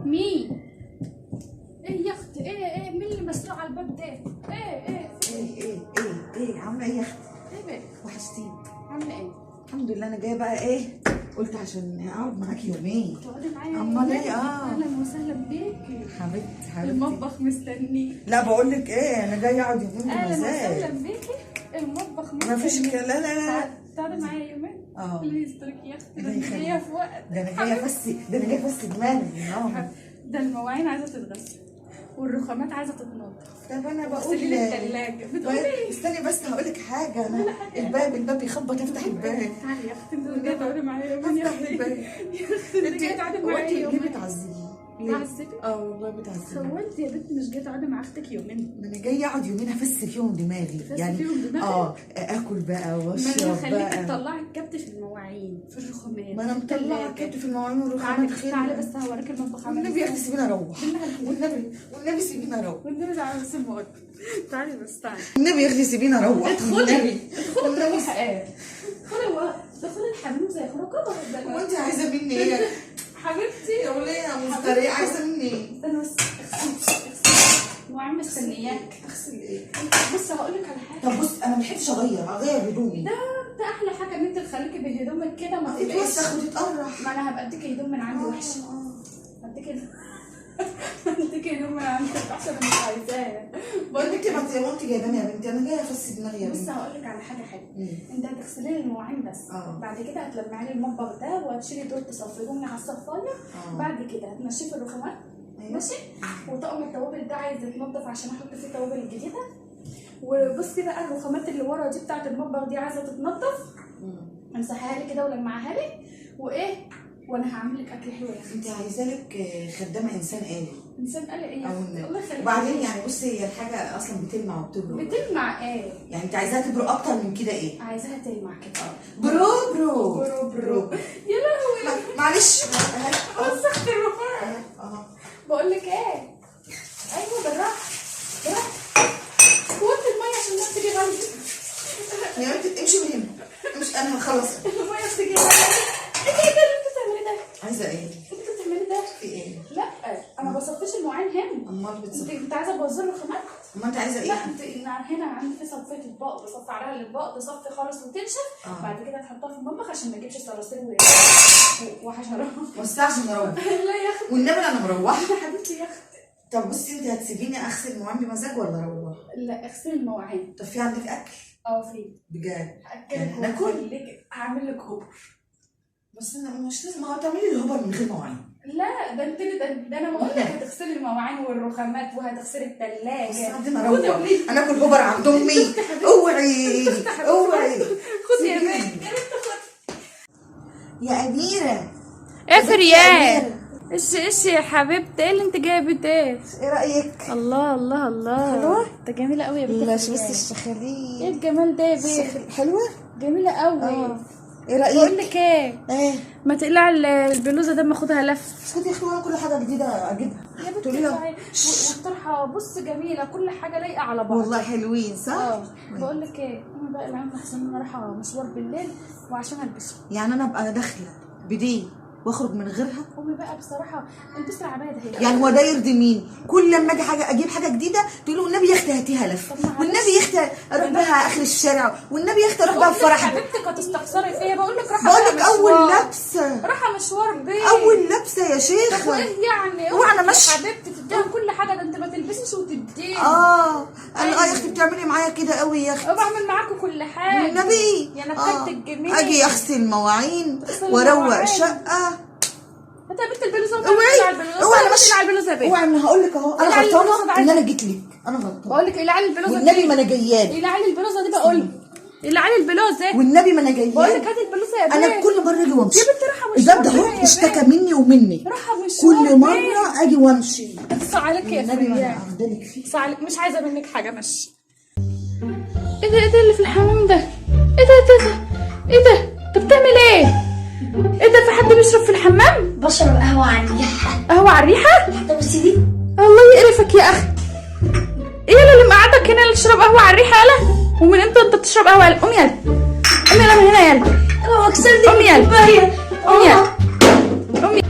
مين؟ ايه يا اختي؟ ايه مين اللي مسروق على الباب ده؟ ايه عامله ايه يا اختي؟ ايه وحشتيني. عامله ايه؟ الحمد لله. انا جايه بقى ايه، قلت عشان اقعد معاكي يومين. تقعدي معايا؟ امال ايه؟ اهلا وسهلا بيكي حبيبتي المطبخ مستنيك. لا بقول لك ايه، انا جايه اقعد يومين اهلا وسهلا بمزاج. بيكي المطبخ مستنيك. ما فيش كده. لا تقعدي معايا يومين؟ الله يسترك يا اختي، ده انا جايه في وقت. ده انا جايه بس دماغي النهارده. ده المواعين عايزه تتغسل والرخامات عايزه تتنضف. طب انا بقول اغسلي لي الثلاجه. بتقولي استني بس هقول لك حاجه. انا الباب بيخبط، افتح الباب. تعالي يا اختي، انت جايه تقعدي معايا يومين يا افتح اختي. الباب. يا اختي انت جايه تقعدي معايا ليه يومين. بتعذبيني؟ تعذبي؟ والله بتعذبيني. هو انت يا بنت مش جايه تقعدي مع اختك يومين؟ ما انا جايه اقعد يومين افس فيهم دماغي. تفسي فيهم دماغك؟ اكل بقى ما واشرب انا بقى. هخليكي تطلعي الكبت في المواعين في الرخامات. ما انا مطلعه كبت في المواعين والرخامات. تعالي بس هوريك المطبخ عامل والنبي يا اختي سيبيني اروح. بالله والنبي سيبيني اروح. والنبي تعالي بس المواد. تعالي بس تعالي. النبي يا اختي سيبيني اروح. ادخلي روحي. ادخلي الحمام زي خروجه. هو انت عايزه مني ايه؟ حبيبتي يا وليه مفتريه؟ عايزه مني ايه؟ استنى بس. اغسلي وعم مستنياك. اغسل ايه؟ بص هقول لك على حاجه. طب بص، انا ما بحبش اغير هدومي. ده احلى حاجه ان انت تخليكي بهدومك كده ما تبقاش. تتوسخ وتتقرح. ما انا هبقى اديكي هدوم من عندي وحشه. هديكي هدوم من عندي وحشه انا مش عايزاها. بقول لك ما انت جايباني يا بنتي، انا جايه افس دماغي يا بص بنتي. هقول لك على حاجه حلوه. انت هتغسلي لي المواعين بس. بعد كده هتلمعي لي المطبخ ده وهتشيلي دول تصفيهم لي على الصفايه. بعد كده هتمشيه في الرخامات. ماشي. وطقم التوابل ده عايز يتنضف عشان احط فيه التوابل الجديده. وبصي بقى الرخامات اللي ورا دي بتاعت المطبخ دي عايزه تتنضف. امسحها لي كده ولمعها لي وايه، وانا هعمل لك اكل حلو يا اختي. انت عايزه لك خدامه انسان آلي. انسان قال ايه يا اختي؟ الله يخليك. وبعدين يعني بصي، هي الحاجه اصلا بتلمع وبتبرق. بتلمع ايه؟ يعني انت عايزاها تبرق اكتر من كده ايه؟ عايزاها تلمع كده. برو يا لهوي معلش. وسخت الرخام. بقول لك ايه؟ ايوه بالراحه. وطي الميه عشان الناس تيجي غلط. يا بنتي امشي من هنا. امشي، انا هخلص. الميه بتيجي غلط. ايه اللي انت بتعملي ده؟ عايزه ايه؟ انت بتعملي ده؟ في ايه؟ لا انا ما بصفتش المواعين هنا. امال بتصفي؟ انت عايزه تبوظي الرخامات؟ امال انت عايزه ايه؟ لا انت هنا عندي في صفيه اطباق بصفي عليها الاطباق تصفي خالص وتنشف. بعد كده تحطها في المطبخ عشان ما يجيبش صراصير وحشرات. بس عشان اروح. لا يا اختي والنبي انا مروحه. يا حبيبتي يا اختي. طب بصي، انت هتسيبيني اغسل المواعين بمزاج ولا اروح؟ لا اغسلي المواعين. طب في عندك اكل؟ في بجد؟ هاكلك ناكل؟ وكلك هعمل لك هوبر. بس انا مش لازم تعملي لي الهبر من غير مواعين. لا ده انا بقول لك هتغسلي المواعين والرخامات وهتغسلي الثلاجه. بس بعدين اروح انا اكل هبر عند امي. اوعي خدي يا بنت يا اميره. ايه فريال؟ ايش يا حبيبتي؟ ايه اللي انت جايبه ده؟ ايه رايك؟ الله حلوه؟ انت جميله قوي يا بنت. لا بس الشخاليل. ايه الجمال ده يا بنت؟ حلوه؟ جميله قوي. ايه رايك؟ بقول لك ايه؟ ايه؟ ما تقلع البلوزه ده، ما اخدها لف. خدي يا اختي، وانا كل حاجه جديده اجيبها. يا بنتي والطرحه بص جميله، كل حاجه لايقه على بعض. والله حلوين صح؟ بقول لك ايه، انا بقى العم احسن انا رايحه مشوار بالليل وعشان البسه. يعني انا ابقى داخله بدي واخرج من غيرها؟ امي بقى بصراحه البس العبايه هي. يعني هو ده يرضي مين؟ كل لما اجي اجيب حاجه جديده تقول له والنبي يا اختي هاتيها لف، والنبي يا اختي اروح بها اخر الشارع، والنبي يا اختي اروح بها الفرح. حبيبتك هتستخسري فيا. بقول لك رايحه. بقول لك اول لبسه. رايحه مشوار بيه. اول لبسه يا شيخه. طب وايه يعني؟ هو انا ماشيه حبيبتي تديها كل حاجه، ده انت ما تلبسيش وتديني. انا يا اختي بتعملي معايا كده قوي يا اختي. بعمل معاكم كل حاجه والنبي. يا نكتك الجميل. اجي اغسل مواعين واروق الشقه. انت يا بنت البلوزه. اوعي انا ماشيه على البلوزه يا بنت. اوعي، انا هقول لك اهو، انا غلطانه ان انا جيت لك. انا غلطانه. بقول لك العلي البلوزه والنبي ما انا جايه لك. العلي البلوزه دي بقول لك. العلي البلوزه والنبي ما انا جايه لك. بقول لك هاتي البلوزه يا بنت. انا كل مره اجي وامشي. يا بنت راحه مشوار. الباب ده اهو اشتكى مني ومنك. راحه مشوار. كل مره اجي وامشي. اقصى عليك يا النبي ما انا فريال. اخدلك فيه. اقصى عليك، مش عايزه منك حاجه. ماشي. ايه ده اللي في الحمام ده؟ ايه ده انت بتعمل ايه؟ ايه ده، في حد بيشرب في الحمام؟ بشرب قهوة على الريحة. قهوه على الريحه؟ حتى بصي دي. الله يقرفك يا اخي. ايه اللي مقعدك هنا اللي تشرب قهوه على الريحه؟ يلا، ومن امتى انت بتشرب قهوه؟ قوم يلا قوم يلا من هنا يلا. انا بكسر دي. قوم يلا. قوم قوم يلا.